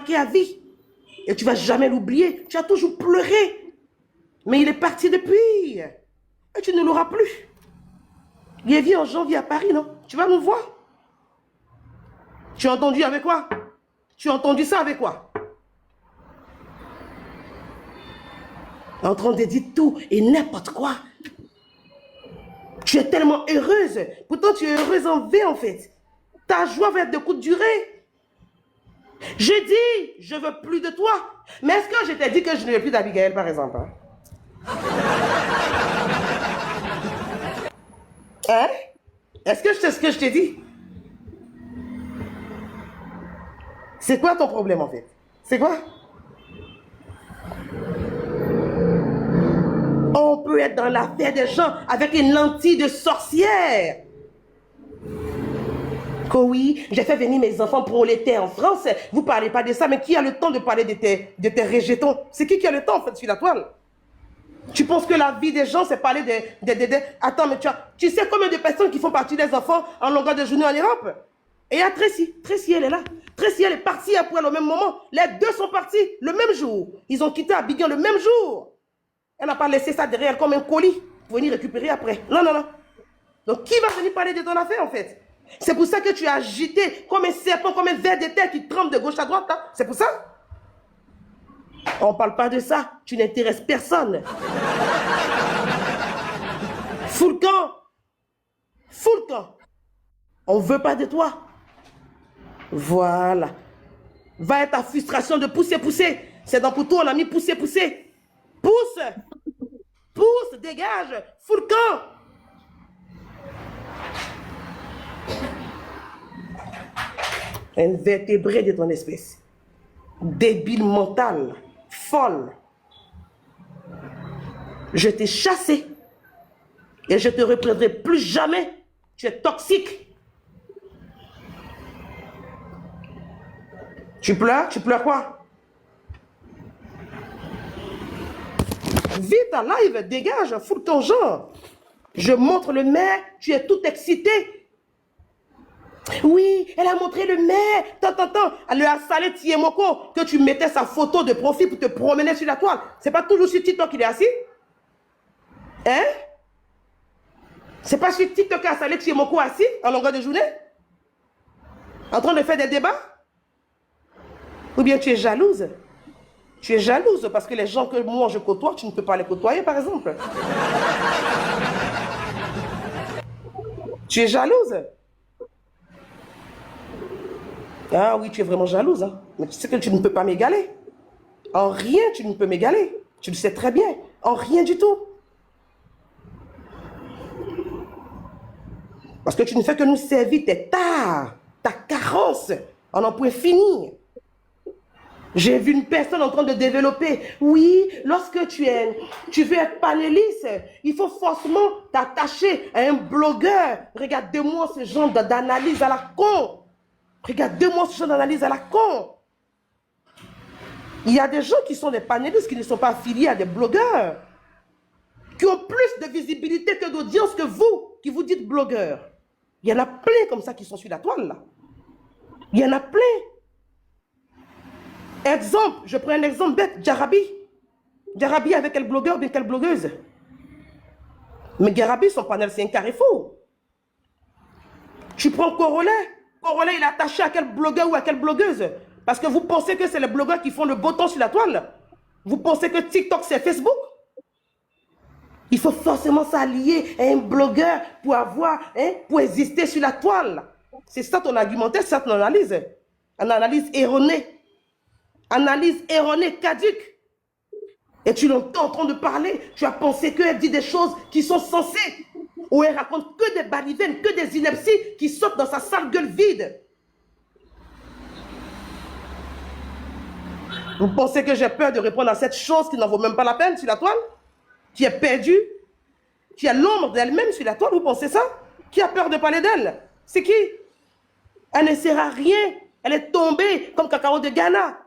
marqué à vie. Et tu ne vas jamais l'oublier. Tu as toujours pleuré. Mais il est parti depuis. Et tu ne l'auras plus. Il est venu en janvier à Paris, non? Tu vas nous voir. Tu as entendu avec quoi? Tu as entendu ça avec quoi? En train de dire tout et n'importe quoi. Tu es tellement heureuse. Pourtant, tu es heureuse en V, en fait. Ta joie va être de courte durée. Je dis, je veux plus de toi. Mais est-ce que je t'ai dit que je ne veux plus d'Abigail, par exemple? Hein? Est-ce que c'est ce que je t'ai dit? C'est quoi ton problème, en fait? C'est quoi? On peut être dans l'affaire des gens avec une lentille de sorcière. Que oui, j'ai fait venir mes enfants prolétaires en France. Vous ne parlez pas de ça, mais qui a le temps de parler de tes rejetons? C'est qui a le temps, en fait, sur la toile? Tu penses que la vie des gens, c'est parler Attends, mais tu sais combien de personnes qui font partie des enfants en longueur de journée en Europe? Et il y a Tracy. Tracy, elle est là. Tracy, elle est partie après au même moment. Les deux sont partis le même jour. Ils ont quitté Abidjan le même jour. Elle n'a pas laissé ça derrière elle comme un colis pour venir récupérer après. Non, non, non. Donc, qui va venir parler de ton affaire, en fait? C'est pour ça que tu es agité comme un serpent, comme un ver de terre qui trempe de gauche à droite. Hein? C'est pour ça? On ne parle pas de ça. Tu n'intéresses personne. Fous le camp. Fous le camp. On ne veut pas de toi. Voilà. Va être ta frustration de pousser. C'est dans pour toi, on a mis pousser. Pousse. Pousse, dégage. Fous le camp. Invertébré de ton espèce. Débile mental. Folle. Je t'ai chassé. Et je te reprendrai plus jamais. Tu es toxique. Tu pleures? Tu pleures quoi? Vite en live, dégage, fous ton genre. Je montre le maire, tu es tout excité. Oui, elle a montré le maire. Tant. Elle a salé Tiemoko que tu mettais sa photo de profil pour te promener sur la toile. C'est pas toujours sur TikTok qu'il est assis? Hein? C'est pas sur TikTok qu'il a salé Tiemoko assis en longueur de journée? En train de faire des débats? Ou bien tu es jalouse? Tu es jalouse parce que les gens que moi je côtoie, tu ne peux pas les côtoyer par exemple. Tu es jalouse? Ah oui, tu es vraiment jalouse. Hein? Mais tu sais que tu ne peux pas m'égaler. En rien, tu ne peux m'égaler. Tu le sais très bien. En rien du tout. Parce que tu ne fais que nous servir tes tares, ta carence. On en pourrait finir. J'ai vu une personne en train de développer. Oui, lorsque tu veux être panéliste, il faut forcément t'attacher à un blogueur. Regarde-moi ce genre d'analyse à la con. Regarde-moi ce genre d'analyse à la con. Il y a des gens qui sont des panélistes qui ne sont pas affiliés à des blogueurs. Qui ont plus de visibilité que d'audience que vous, qui vous dites blogueurs. Il y en a plein comme ça qui sont sur la toile, là. Il y en a plein. Exemple, je prends un exemple bête, Jarabi. Jarabi avec quel blogueur ou bien quelle blogueuse? Mais Jarabi, son panel, c'est un carrefour. Tu prends Corolla. Corolla, il est attaché à quel blogueur ou à quelle blogueuse? Parce que vous pensez que c'est les blogueurs qui font le beau temps sur la toile. Vous pensez que TikTok, c'est Facebook? Il faut forcément s'allier à un blogueur pour pour exister sur la toile. C'est ça ton argumentaire, c'est ça ton analyse. Une analyse erronée. Analyse erronée, caduque. Et tu l'entends en train de parler. Tu as pensé qu'elle dit des choses qui sont censées. Ou elle raconte que des balivernes, que des inepties qui sortent dans sa sale gueule vide. Vous pensez que j'ai peur de répondre à cette chose qui n'en vaut même pas la peine sur la toile? Qui est perdue? Qui a l'ombre d'elle-même sur la toile? Vous pensez ça? Qui a peur de parler d'elle? C'est qui? Elle ne sert à rien. Elle est tombée comme Cacao de Ghana.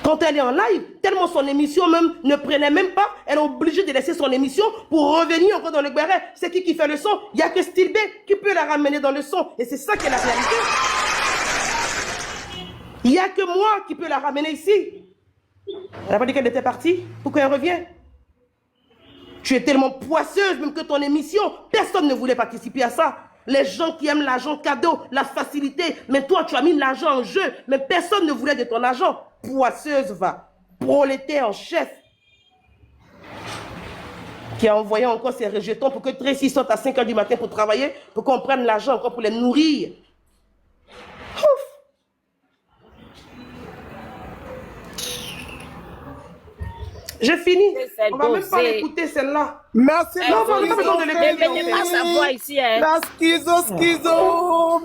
Quand elle est en live, tellement son émission même ne prenait même pas, elle est obligée de laisser son émission pour revenir encore dans le béret. C'est qui fait le son? Il n'y a que Style B qui peut la ramener dans le son. Et c'est ça qui est la réalité. Il n'y a que moi qui peux la ramener ici. Elle n'a pas dit qu'elle était partie. Pourquoi elle revient? Tu es tellement poisseuse, même que ton émission, personne ne voulait participer à ça. Les gens qui aiment l'argent cadeau, la facilité, mais toi, tu as mis l'argent en jeu, mais personne ne voulait de ton argent. Poisseuse, va. Prolétaire en chef. Qui a envoyé encore ses rejetons pour que Tracy sorte à 5 h du matin pour travailler, pour qu'on prenne l'argent encore pour les nourrir. Ouf. J'ai fini. On va même pas l'écouter celle-là. Merci. Non, on n'a pas besoin de l'écouter. Ne mettez pas sa voix ici. Hein. La schizo.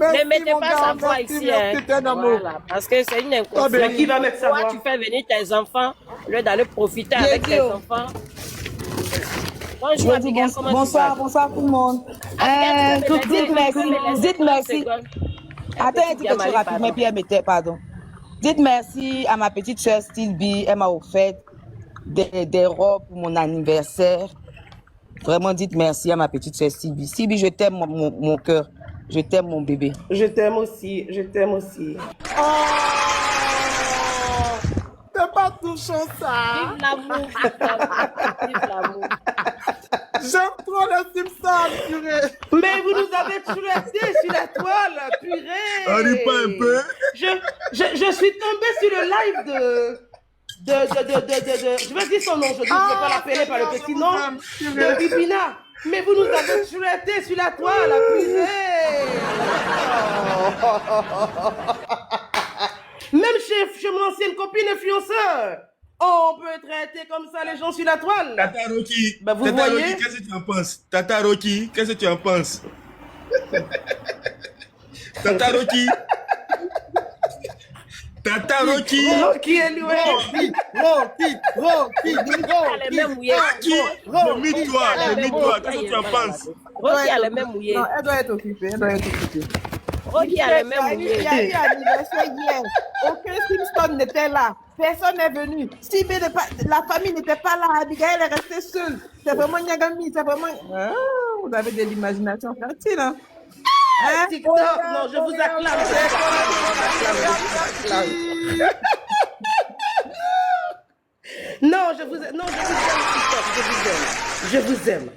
Merci, ne mettez pas sa voix ici. Merci, un amour. Voilà, parce que c'est une inconscience. Qui va mettre sa voix? Toi, tu fais venir tes enfants, au lieu d'aller profiter avec tes enfants. Bonjour, Abigail, comment bonsoir, tu vas? bonsoir tout le monde. Dites merci. Attends, un petit peu rapidement, puis elle mettait, pardon. Dites merci à ma petite soeur Sylvie, elle m'a offert des robes pour mon anniversaire. Vraiment, dites merci à ma petite soeur Sylvie. Sylvie, je t'aime mon cœur, je t'aime mon bébé. Je t'aime aussi, je t'aime aussi. Oh, c'est pas touchant ça. Vive l'amour, vive l'amour. J'aime trop les Simpsons, purée. Mais vous nous avez tué sur la toile, purée. On rit pas un peu. Je suis tombée sur le live je vais dire son nom, je ne vais pas l'appeler par le petit nom, de Bibina. Mais vous nous avez tué sur la toile, purée. Même chez mon ancienne copine influenceur, on peut traiter comme ça les gens sur la toile. Tata Rocky, Ben, vous Tata voyez? Rocky, qu'est-ce que tu en penses? Tata Rocky, qu'est-ce que tu en penses? Tata Rocky. Tata Rocky. Rocky est loué. Rocky. Elle est même mouillée. Rocky, je mets toi, qu'est-ce que tu en penses? Rocky, elle est même mouillée. Non, elle doit être occupée, Rocky, elle est même Il y a mouillée. eu anniversaire hier. Aucun Simpson n'était là. Personne n'est venu. Si la famille n'était pas là, Abigail est restée seule. C'est vraiment Nyagami, c'est vraiment... Ah, vous avez de l'imagination fertile, hein? Hein? TikTok, non, je vous acclame. Non, je vous aime, TikTok, je vous aime.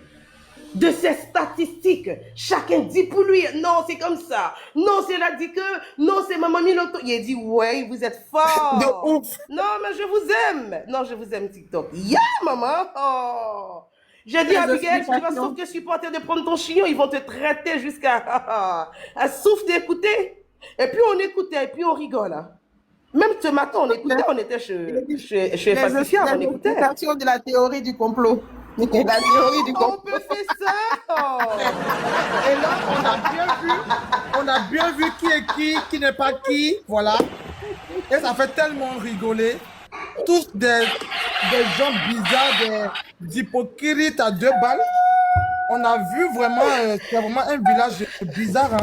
De ces statistiques, chacun dit pour lui, non, c'est comme ça. Non, c'est là dit que, non, c'est maman Miloto. Il a dit, ouais, vous êtes fort. De ouf. Non, mais je vous aime. Non, je vous aime, TikTok. Yeah, maman. Oh. J'ai dit à Abigail, tu vas sauf que supporter de prendre ton chignon, ils vont te traiter jusqu'à à souffle d'écouter. Et puis on écoutait, et puis on rigole. Hein. Même ce matin, on écoutait, on était chez Pacifica, on écoutait. L'explication de la théorie du complot. La théorie du On complot. peut faire ça. Et là, on a bien vu qui n'est pas qui, voilà. Et ça fait tellement rigoler. Tous des gens bizarres, des hypocrites à 2 balles. On a vu vraiment, c'est vraiment un village bizarre.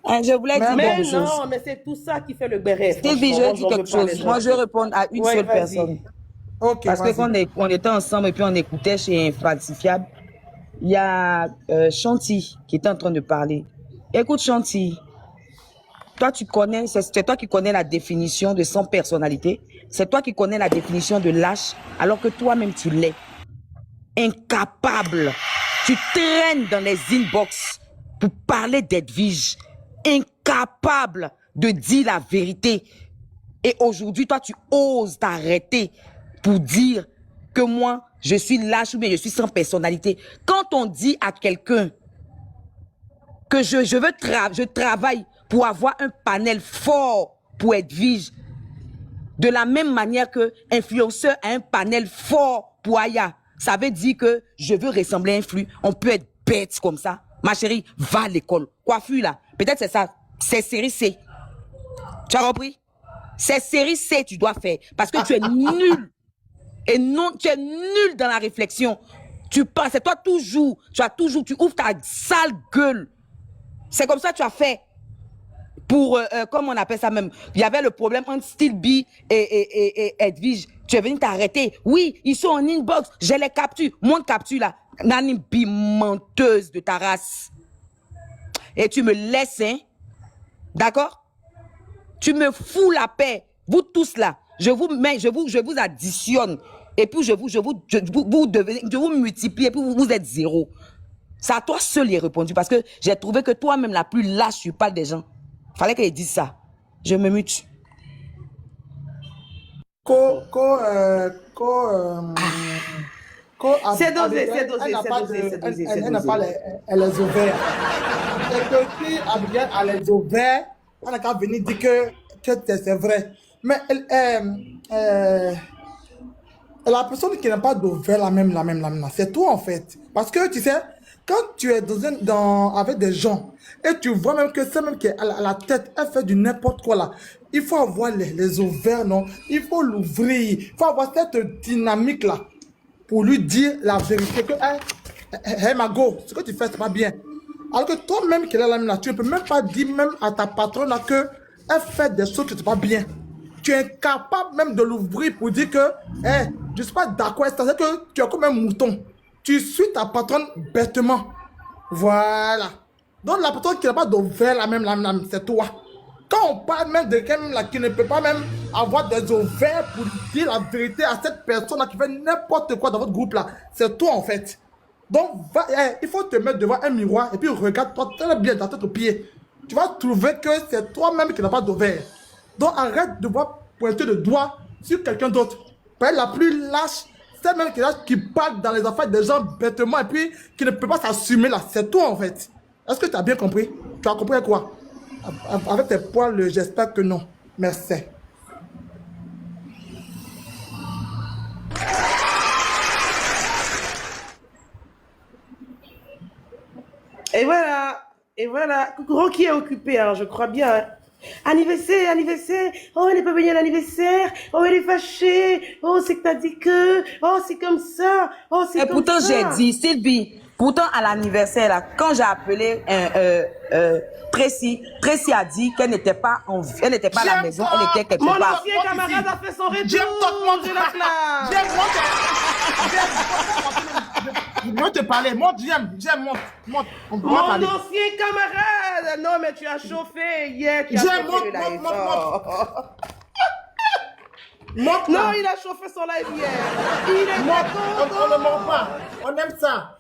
Hein. Je voulais dire Mais quelque chose. non, mais c'est tout ça qui fait le béret. Sylvie, je dis quelque chose. Moi, je vais répondre à une seule personne. Ok, Parce que quand on était ensemble et puis on écoutait chez Infalsifiable, il y a Chanty qui était en train de parler. Écoute, Chanty, toi, tu connais, c'est toi qui connais la définition de sans personnalité. C'est toi qui connais la définition de lâche, alors que toi-même, tu l'es. Incapable. Tu traînes dans les inbox pour parler d'Edwige. Incapable de dire la vérité. Et aujourd'hui, toi, tu oses t'arrêter pour dire que moi, je suis lâche ou bien je suis sans personnalité. Quand on dit à quelqu'un que je travaille pour avoir un panel fort pour Edwige, de la même manière que influenceur a un panel fort pour Aya, ça veut dire que je veux ressembler à un flux. On peut être bête comme ça. Ma chérie, va à l'école. Coiffure là, peut-être c'est ça. C'est série C. Tu as compris? C'est série C tu dois faire parce que tu es nul. Et non, tu es nul dans la réflexion. Tu penses, c'est toi toujours, tu ouvres ta sale gueule. C'est comme ça que tu as fait. Pour, comment on appelle ça même, il y avait le problème entre Style B et Edwige. Tu es venu t'arrêter. Oui, ils sont en inbox. Je les capture. Moi, capture là. Nani bi menteuse de ta race. Et tu me laisses, hein. D'accord? Tu me fous la paix. Vous tous là, je vous mets, je vous additionne. Et puis je vous multiplie et puis vous êtes zéro. C'est à toi seul y est répondu parce que j'ai trouvé que toi-même la plus lâche, tu parles des gens. Fallait qu'elle dise ça. Je me mute. C'est dosé, Abigail, c'est dosé, elle n'a c'est pas dosé, de- c'est dosé, elle c'est n'a dosé. pas les ovaires. C'est que si Abigail a les ovaires, elle n'a qu'à venir dire que c'est vrai. Mais la personne qui n'a pas d'ovaire, la même, c'est toi en fait. Parce que tu sais, quand tu es avec des gens et tu vois même que c'est même qui est à la tête, elle fait du n'importe quoi là. Il faut avoir les ovaires, non? Il faut l'ouvrir. Il faut avoir cette dynamique là pour lui dire la vérité que, hey Mago, ce que tu fais, c'est pas bien. Alors que toi-même qui est là, tu ne peux même pas dire même à ta patronne là que elle fait des choses qui ne sont pas bien. Tu es incapable même de l'ouvrir pour dire que, hey, je ne suis pas d'accord, c'est-à-dire que tu es comme un mouton. Tu suis ta patronne bêtement. Voilà. Donc la personne qui n'a pas d'ovaire, la même, c'est toi. Quand on parle même de quelqu'un là, qui ne peut pas même avoir des ovaires pour dire la vérité à cette personne là qui fait n'importe quoi dans votre groupe là, c'est toi en fait. Donc il faut te mettre devant un miroir et puis regarde-toi très bien dans tes pieds. Tu vas trouver que c'est toi-même qui n'a pas d'ovaire. Donc arrête de voir pointer le doigt sur quelqu'un d'autre. Parce que la plus lâche, c'est même qui parle dans les affaires des gens bêtement et puis qui ne peut pas s'assumer là. C'est toi en fait. Est-ce que tu as bien compris? Tu as compris quoi? Avec tes poils, j'espère que non. Merci. Et voilà. Rocky est occupé, hein, je crois bien. Hein. Anniversaire. Oh, elle n'est pas venue à l'anniversaire. Oh, elle est fâchée. Oh, c'est que t'as dit que. Oh, c'est comme ça. Oh, c'est Et comme pourtant, ça. j'ai dit, Sylvie, pourtant à l'anniversaire, là, quand j'ai appelé Tracy a dit qu'elle n'était pas à la maison, elle était quelque Mon part. ancien camarade a fait son retour. J'aime de la classe. Je veux te parler. Monte. On peut Mon parler. ancien camarade. Non, mais tu as chauffé hier. Tu as J'aime, chauffé le live. Non, il a chauffé son live hier. Il est On ne ment pas. On aime ça.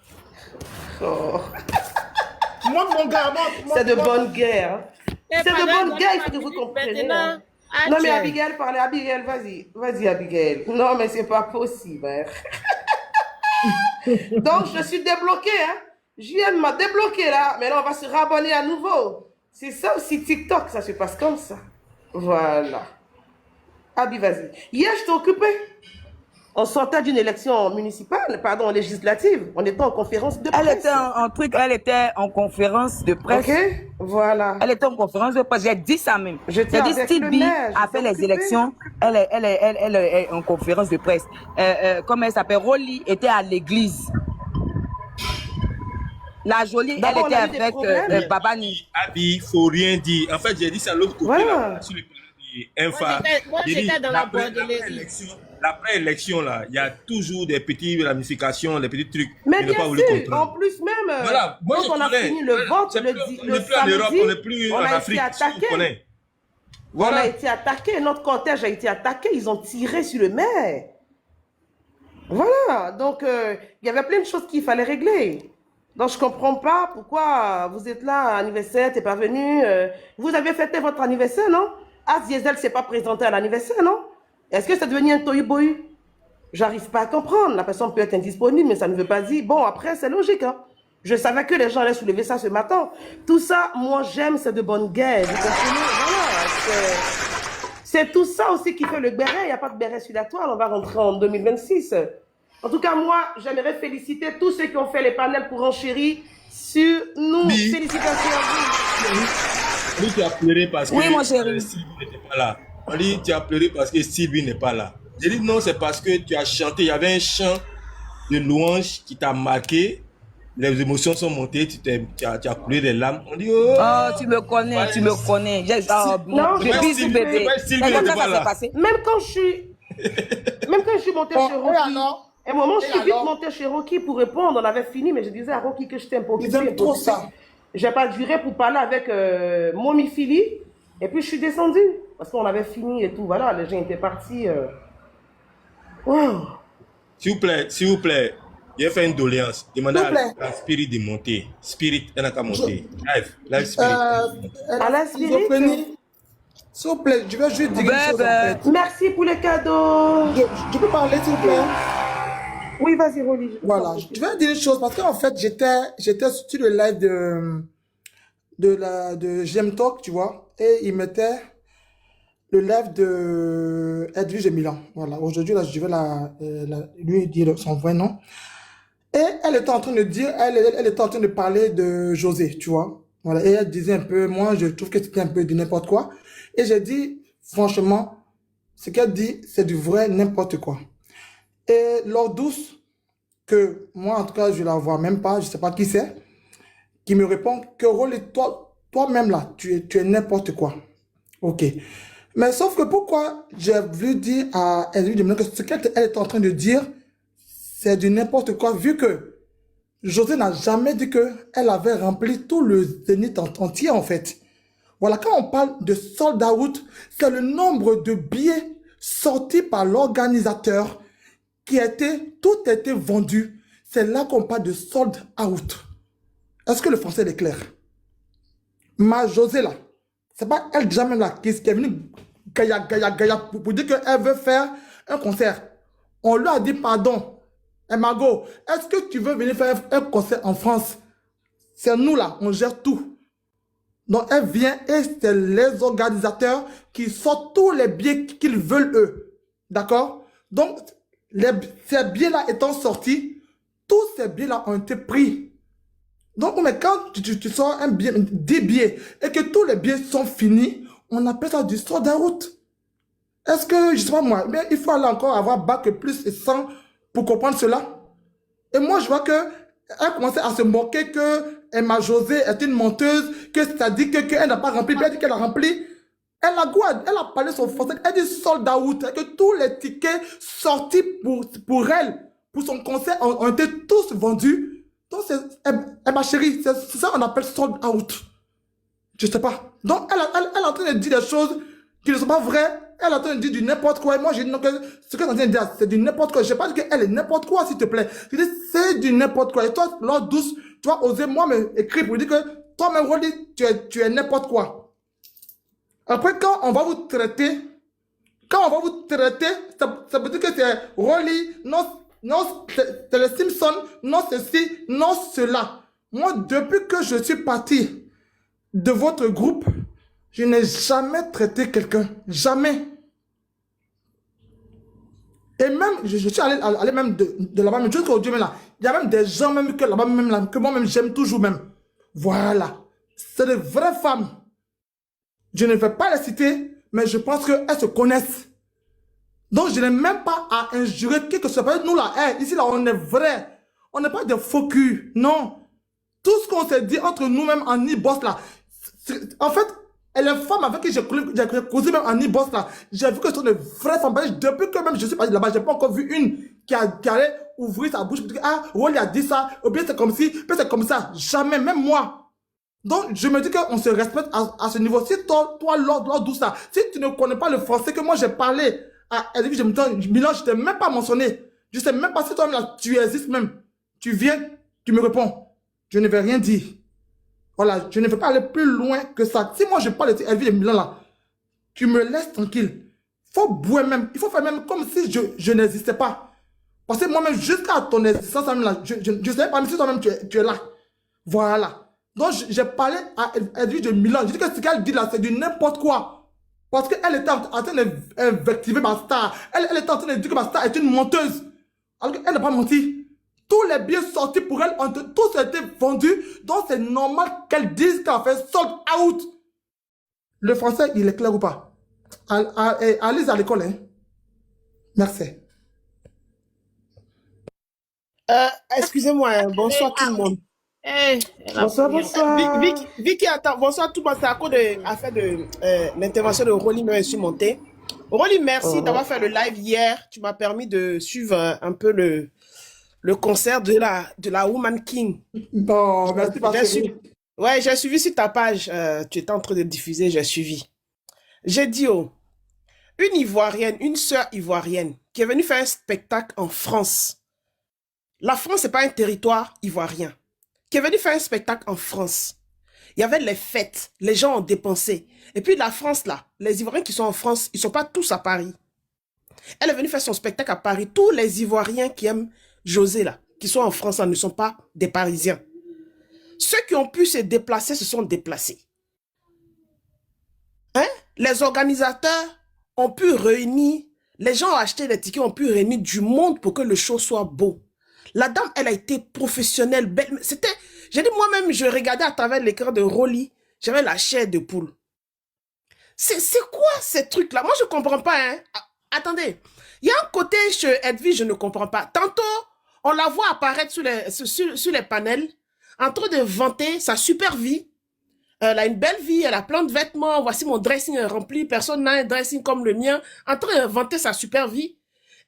Monte mon gars, monte. C'est de bonne guerre. C'est de pendant bonne guerre, il faut que minutes, vous compreniez. maintenant, Hein. Non, mais tiens. Abigail, parlez. Abigail, vas-y. Vas-y, Abigail. Non, mais c'est pas possible. Hein. Donc, je suis débloquée. Hein. JN m'a débloqué là. Maintenant, on va se rabonner à nouveau. C'est ça aussi TikTok, ça se passe comme ça. Voilà. Abi, vas-y. Hier, je t'ai occupé. On sortait d'une élection municipale, pardon, législative. On était en conférence de presse. Elle était en conférence de presse. Ok, voilà. Elle était en conférence de presse. J'ai dit ça même. J'ai J'étais dit avec Sylvie le maire, a fait j'étais les occupée. élections. Elle est en conférence de presse. Comment elle s'appelle? Rolly était à l'église. La jolie, elle D'abord, on était a eu des avec problèmes. Babani. Abi, il faut rien dire. En fait, j'ai dit ça à l'autre côté, Voilà. là, sur le plan Infa. Moi, J'ai dit, j'étais dans la bordelaisie. l'après-élection, là, il y a toujours des petites ramifications, des petits trucs. Mais qu'il n'a bien pas voulu sûr, en comprendre. plus même, Voilà, moi, quand je on a connais. fini le vote, C'est le plus- on le n'est plus en Europe, samedi, on n'est plus on en a Afrique. été Si on attaqué. connaît. On Voilà. a été attaqué, notre cortège a été attaqué, ils ont tiré sur le maire. Voilà, donc il y avait plein de choses qu'il fallait régler. Donc je comprends pas pourquoi vous êtes là, anniversaire, t'es pas venu. Vous avez fêté votre anniversaire, non? As Diesel s'est pas présenté à l'anniversaire, non? Est-ce que c'est devenu un tohu-bohu? J'arrive pas à comprendre. La personne peut être indisponible, mais ça ne veut pas dire. Bon, après, c'est logique, hein. Je savais que les gens allaient soulever ça ce matin. Tout ça, moi, j'aime, c'est de bonne guerre. Vous comprenez? Voilà. C'est tout ça aussi qui fait le béret. Il n'y a pas de béret sur la toile. On va rentrer en 2026. En tout cas, moi, j'aimerais féliciter tous ceux qui ont fait les panels pour enchérir sur nous. Oui. Félicitations à vous. On dit tu as pleuré parce que Oui, mon chéri. Sylvie n'était pas là. On dit tu as pleuré parce que Sylvie n'est pas là. J'ai dit non, c'est parce que tu as chanté. Il y avait un chant de louange qui t'a marqué. Les émotions sont montées, tu as coulé des larmes. On dit oh. Oh, tu me connais, tu me connais. Non, Je je bisous, Sylvie, bébé. Sylvie C'est comme n'était ça pas ça là. s'est passé. Même quand je suis montée Bon, chez et Rocky, alors? à un moment, je Et suis vite alors? montée chez Rocky pour répondre. On avait fini, mais je disais à Rocky que j'étais un peu occupée. Ils aiment un peu trop occupée. ça. J'ai pas duré pour parler avec Momi Philly. Et puis, je suis descendue. Parce qu'on avait fini et tout, voilà, les gens étaient partis. Oh. S'il vous plaît, j'ai fait une doléance. Demandez S'il vous plaît. à Spirit de monter. Spirit, elle n'a qu'à monter. Live Spirit. À la Spirit. Schizophrénie. S'il vous plaît, je vais juste dire une chose en fait. Merci pour les cadeaux. Je peux parler s'il vous plaît? Oui, vas-y, Rolly. Voilà, je vais dire une chose parce qu'en fait, j'étais sur le live de GM Talk, tu vois, et il mettait le live de Edwige Milan. Voilà, aujourd'hui, là, je vais lui dire son vrai nom. Et elle était en train de dire, elle était en train de parler de José, tu vois. Voilà, et elle disait un peu, moi, je trouve que c'était un peu du n'importe quoi. Et j'ai dit, franchement, ce qu'elle dit, c'est du vrai n'importe quoi. Et Lord Douce, que moi, en tout cas, je la vois même pas, je sais pas qui c'est, qui me répond que Rolly, toi-même là, tu es n'importe quoi. Ok. Mais sauf que pourquoi j'ai voulu dire à Edwige de Milan que ce qu'elle est en train de dire, c'est du n'importe quoi, vu que José n'a jamais dit qu'elle avait rempli tout le zénith entier, en fait. Voilà, quand on parle de sold out, c'est le nombre de billets sortis par l'organisateur tout a été vendu. C'est là qu'on parle de sold out. Est-ce que le français est clair? Ma José là, c'est pas elle déjà même là qui est venue gaïa pour dire qu'elle veut faire un concert. On lui a dit pardon. Et Margot, est-ce que tu veux venir faire un concert en France? C'est nous là, on gère tout. Donc elle vient et c'est les organisateurs qui sortent tous les billets qu'ils veulent eux. D'accord? Donc ces billets-là étant sortis, tous ces billets-là ont été pris. Donc, mais quand tu sors un billet, 10 billets et que tous les billets sont finis, on appelle ça du sold out. Est-ce que, je sais pas moi, mais il faut aller encore avoir bac plus et 100 pour comprendre cela? Et moi, je vois que elle commençait à se moquer que Emma José est une menteuse, que ça dit qu'elle n'a pas rempli, bien dit qu'elle a rempli. Elle a parlé son français, elle dit sold out, que tous les tickets sortis pour elle, pour son concert, ont été tous vendus. Donc, ma chérie, c'est ça qu'on appelle sold out. Je sais pas. Donc, elle est en train de dire des choses qui ne sont pas vraies. Elle est en train de dire du n'importe quoi. Et moi, j'ai dit non, que ce qu'elle est en train de dire, c'est du n'importe quoi. Je n'ai pas dit qu'elle est n'importe quoi, s'il te plaît. Je dis, c'est du n'importe quoi. Et toi, Lord Douce, tu vas oser, moi, me écrire pour dire que toi-même, Rolly, tu es n'importe quoi. Après, quand on va vous traiter, ça veut dire que c'est Rolly, non, c'est les Simpsons, non ceci, non cela. Moi, depuis que je suis parti de votre groupe, je n'ai jamais traité quelqu'un. Jamais. Et même, je suis allé même de là-bas, mais jusqu'au Dieu, là, il y a même des gens même que là-bas, même là, que moi-même j'aime toujours même. Voilà. C'est des vraies femmes. Je ne vais pas les citer, mais je pense qu'elles se connaissent. Donc, je n'ai même pas à injurer qui que ce soit. Nous, là, ici, là, on est vrai. On n'est pas des faux culs. Non. Tout ce qu'on s'est dit entre nous-mêmes en e-boss, là, en fait, et les femmes avec qui j'ai causé même en e-boss, là, j'ai vu que ce sont des vraies femmes. Depuis que même je suis parti là-bas, je n'ai pas encore vu une qui allait ouvrir sa bouche pour dire, ah, Rolly a dit ça, ou bien c'est comme ci, puis c'est comme ça. Jamais, même moi. Donc, je me dis qu'on se respecte à ce niveau. Si toi, Lord Douce, si tu ne connais pas le français que moi j'ai parlé à Edwige Milan, je t'ai même pas mentionné. Je sais même pas si toi, là, tu existes même. Tu viens, tu me réponds. Je ne vais rien dire. Voilà, je ne vais pas aller plus loin que ça. Si moi je parle d'Edwige Milan là, tu me laisses tranquille. Faut bouer même. Il faut faire même comme si je n'existais pas. Parce que moi-même, jusqu'à ton existence, là, je ne sais pas même si toi-même tu es là. Voilà. Donc, j'ai parlé à Edwige Milan. Je dis que ce qu'elle dit là, c'est du n'importe quoi. Parce qu'elle était en train d'invectiver ma star. Elle était en train de dire que ma star est une menteuse. Alors qu'elle n'a pas menti. Tous les billets sortis pour elle, tous ont été vendus. Donc, c'est normal qu'elle dise qu'elle a fait sold out. Le français, il est clair ou pas? Allez à l'école, hein. Merci. Excusez-moi, bonsoir tout le monde. Bonsoir, bonsoir. Vicky, attends, bonsoir tout le monde. C'est à cause de l'intervention de Rolly, mais je suis montée. Rolly, merci d'avoir fait le live hier. Tu m'as permis de suivre un peu le concert de la Woman King. Bon, merci. Ouais, j'ai suivi sur ta page. Tu étais en train de diffuser, j'ai suivi. J'ai dit, oh, une Ivoirienne, une sœur ivoirienne, qui est venue faire un spectacle en France. La France, c'est pas un territoire ivoirien. Qui est venue faire un spectacle en France. Il y avait les fêtes, les gens ont dépensé. Et puis la France, là, les Ivoiriens qui sont en France, ils sont pas tous à Paris. Elle est venue faire son spectacle à Paris. Tous les Ivoiriens qui aiment José, là, qui sont en France, là, ne sont pas des Parisiens. Ceux qui ont pu se déplacer se sont déplacés. Hein? Les organisateurs ont pu réunir, les gens ont acheté les tickets, ont pu réunir du monde pour que le show soit beau. La dame, elle a été professionnelle, belle. C'était, j'ai dit moi-même, je regardais à travers l'écran de Rolly, j'avais la chair de poule. C'est quoi ces trucs-là? Moi, je ne comprends pas. Hein? Attendez, il y a un côté chez Edwige, je ne comprends pas. Tantôt, on la voit apparaître sur les panels, en train de vanter sa super vie. Elle a une belle vie, elle a plein de vêtements. Voici mon dressing rempli. Personne n'a un dressing comme le mien. En train de vanter sa super vie.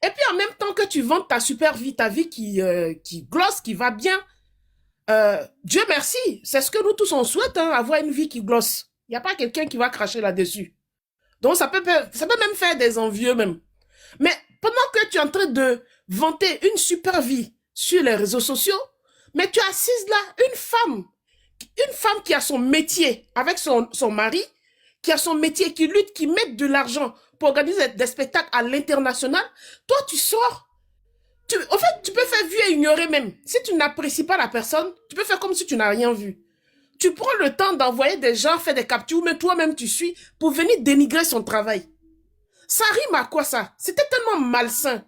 Et puis, en même temps que tu vantes ta super vie, ta vie qui glosse, qui va bien, Dieu merci. C'est ce que nous tous on souhaite, hein, avoir une vie qui glosse. Il n'y a pas quelqu'un qui va cracher là-dessus. Donc, ça peut même faire des envieux même. Mais pendant que tu es en train de vanter une super vie sur les réseaux sociaux, mais tu assises là une femme qui a son métier avec son mari, qui a son métier, qui lutte, qui met de l'argent pour organiser des spectacles à l'international. Toi, tu sors. En fait, tu peux faire vu et ignorer même. Si tu n'apprécies pas la personne, tu peux faire comme si tu n'as rien vu. Tu prends le temps d'envoyer des gens faire des captures, mais toi-même tu suis, pour venir dénigrer son travail. Ça rime à quoi ça? C'était tellement malsain.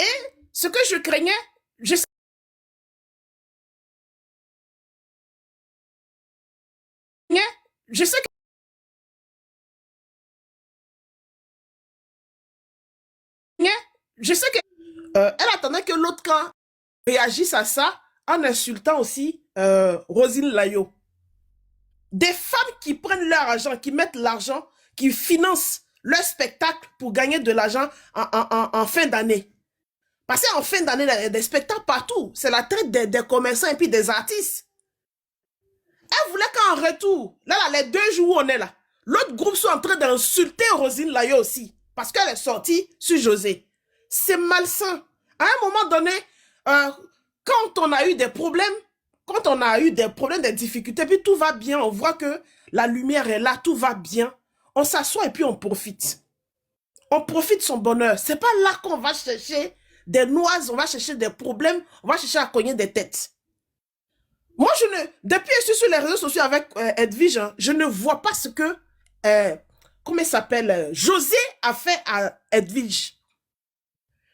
Et ce que je craignais, je sais que elle attendait que l'autre camp réagisse à ça en insultant aussi Roselyne Layo. Des femmes qui prennent leur argent, qui mettent l'argent, qui financent leur spectacle pour gagner de l'argent en fin d'année. Parce qu'en fin d'année, il y a des spectacles partout. C'est la traite des commerçants et puis des artistes. Elle voulait qu'en retour, là, les 2 jours où on est là, l'autre groupe soit en train d'insulter Roselyne Layo aussi. Parce qu'elle est sortie sur José. C'est malsain. À un moment donné, quand on a eu des problèmes, des difficultés, puis tout va bien, on voit que la lumière est là, tout va bien, on s'assoit et puis on profite. On profite de son bonheur. C'est pas là qu'on va chercher des noises, on va chercher des problèmes, on va chercher à cogner des têtes. Moi, depuis que je suis sur les réseaux sociaux avec Edwige, je ne vois pas ce que, comment il s'appelle, José a fait à Edwige.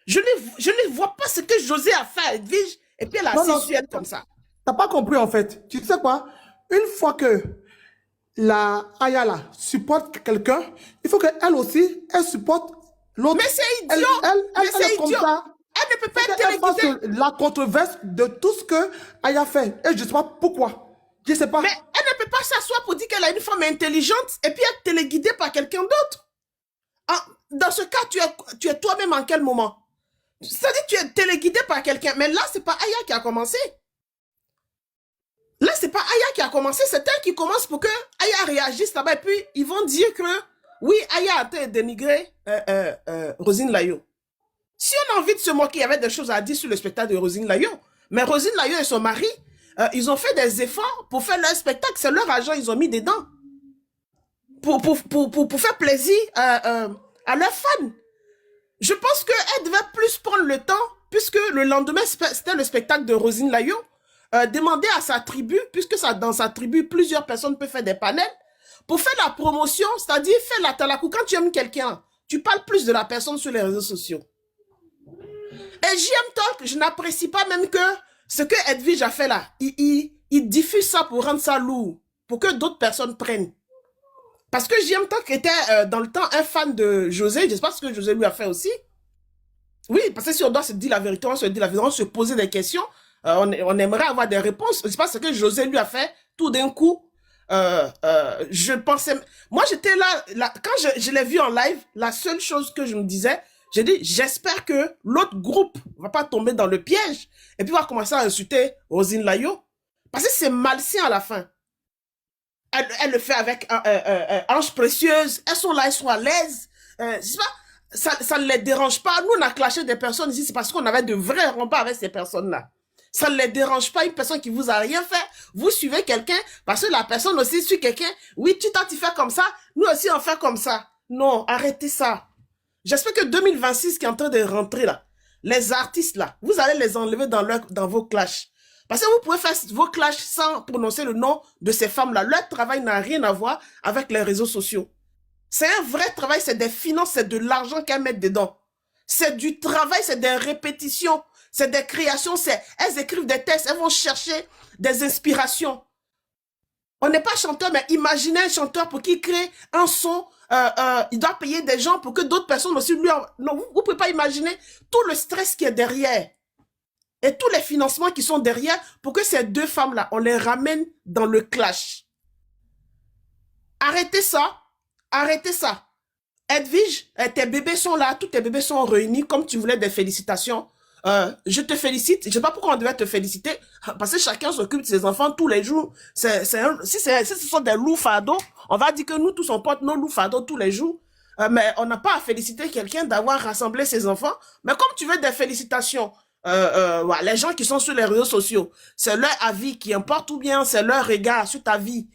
Je ne vois pas ce que José a fait à Edwige, et puis elle a assis comme ça. T'as pas compris en fait. Tu sais quoi? Une fois que la Ayala supporte quelqu'un, il faut qu'elle aussi, elle supporte l'autre. Mais c'est idiot! Elle est comme ça. Elle ne peut pas être Elle fasse téléguidée. la controverse de tout ce que Aya fait. Et je ne sais pas pourquoi. Je ne sais pas. Mais elle ne peut pas s'asseoir pour dire qu'elle a une femme intelligente et puis être téléguidée par quelqu'un d'autre. Dans ce cas, tu es toi-même en quel moment? C'est-à-dire que tu es téléguidé par quelqu'un. Mais là, ce n'est pas Aya qui a commencé. Là, ce n'est pas Aya qui a commencé. C'est elle qui commence pour que Aya réagisse là-bas. Et puis, ils vont dire que oui, Aya a été dénigré Roselyne Layo. Si on a envie de se moquer, il y avait des choses à dire sur le spectacle de Roselyne Layo. Mais Roselyne Layo et son mari, ils ont fait des efforts pour faire leur spectacle. C'est leur argent, ils ont mis dedans. Pour faire plaisir à leurs fans. Je pense qu'elle devait plus prendre le temps, puisque le lendemain, c'était le spectacle de Roselyne Layo, demander à sa tribu, puisque dans sa tribu, plusieurs personnes peuvent faire des panels, pour faire la promotion, c'est-à-dire faire la talakou. Quand tu aimes quelqu'un, tu parles plus de la personne sur les réseaux sociaux. Et JM Talk, je n'apprécie pas même que ce que Edwige a fait là, il diffuse ça pour rendre ça lourd, pour que d'autres personnes prennent. Parce que JM Talk était dans le temps un fan de José, je sais pas ce que José lui a fait aussi. Oui, parce que si on doit se dire la vérité, on se dit la vérité, on se poser des questions, on aimerait avoir des réponses. Je sais pas ce que José lui a fait, tout d'un coup. Je pensais... Moi, j'étais là quand je l'ai vu en live, la seule chose que je me disais, j'ai dit, j'espère que l'autre groupe va pas tomber dans le piège et puis va commencer à insulter Roselyne Layo. Parce que c'est malsain à la fin. Elle le fait avec Ange Précieuse. Elles sont là, elles sont à l'aise. C'est pas, ça ne les dérange pas. Nous, on a clashé des personnes ici, c'est parce qu'on avait de vrais remparts avec ces personnes-là. Ça ne les dérange pas, une personne qui vous a rien fait. Vous suivez quelqu'un, parce que la personne aussi suit quelqu'un. Oui, tu fais comme ça, nous aussi on fait comme ça. Non, arrêtez ça. J'espère que 2026 qui est en train de rentrer là, les artistes là, vous allez les enlever dans vos clashs. Parce que vous pouvez faire vos clashs sans prononcer le nom de ces femmes-là. Leur travail n'a rien à voir avec les réseaux sociaux. C'est un vrai travail, c'est des finances, c'est de l'argent qu'elles mettent dedans. C'est du travail, c'est des répétitions, c'est des créations, elles écrivent des textes, elles vont chercher des inspirations. On n'est pas chanteur, mais imaginez un chanteur pour qu'il crée un son, il doit payer des gens pour que d'autres personnes aussi lui... Non, vous ne pouvez pas imaginer tout le stress qui est derrière. Et tous les financements qui sont derrière pour que ces deux femmes-là, on les ramène dans le clash. Arrêtez ça. Arrêtez ça. Edwige, tes bébés sont là, tous tes bébés sont réunis comme tu voulais des félicitations. Je te félicite. Je ne sais pas pourquoi on devait te féliciter, parce que chacun s'occupe de ses enfants tous les jours. Si ce sont des loups fardeaux, on va dire que nous tous on porte nos loups fardeaux tous les jours. Mais on n'a pas à féliciter quelqu'un d'avoir rassemblé ses enfants. Mais comme tu veux des félicitations, voilà, les gens qui sont sur les réseaux sociaux, c'est leur avis qui importe ou bien c'est leur regard sur ta vie.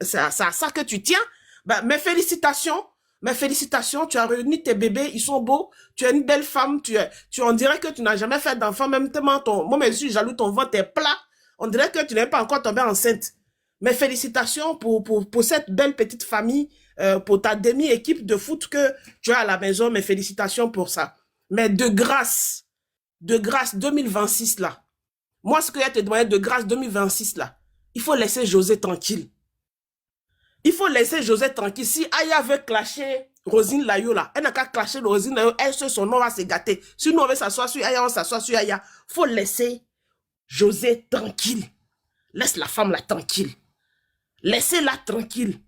C'est à ça que tu tiens. Ben, mes félicitations, tu as réuni tes bébés, ils sont beaux, tu es une belle femme, on dirait que tu n'as jamais fait d'enfant, même tellement moi, je suis jaloux, ton ventre est plat, on dirait que tu n'es pas encore tombée enceinte. Mes félicitations pour cette belle petite famille, pour ta demi-équipe de foot que tu as à la maison, mes félicitations pour ça. Mais de grâce 2026 là, moi ce que je te demandé de grâce 2026 là, il faut laisser José tranquille. Il faut laisser José tranquille. Si Aya veut clasher Rosine Layo là, elle n'a qu'à clasher Rosine Layo, elle seule, son nom va se gâter. Si nous on veut s'asseoir sur Aya, on s'assoit sur Aya. Faut laisser José tranquille. Laisse la femme là tranquille. Laissez-la tranquille.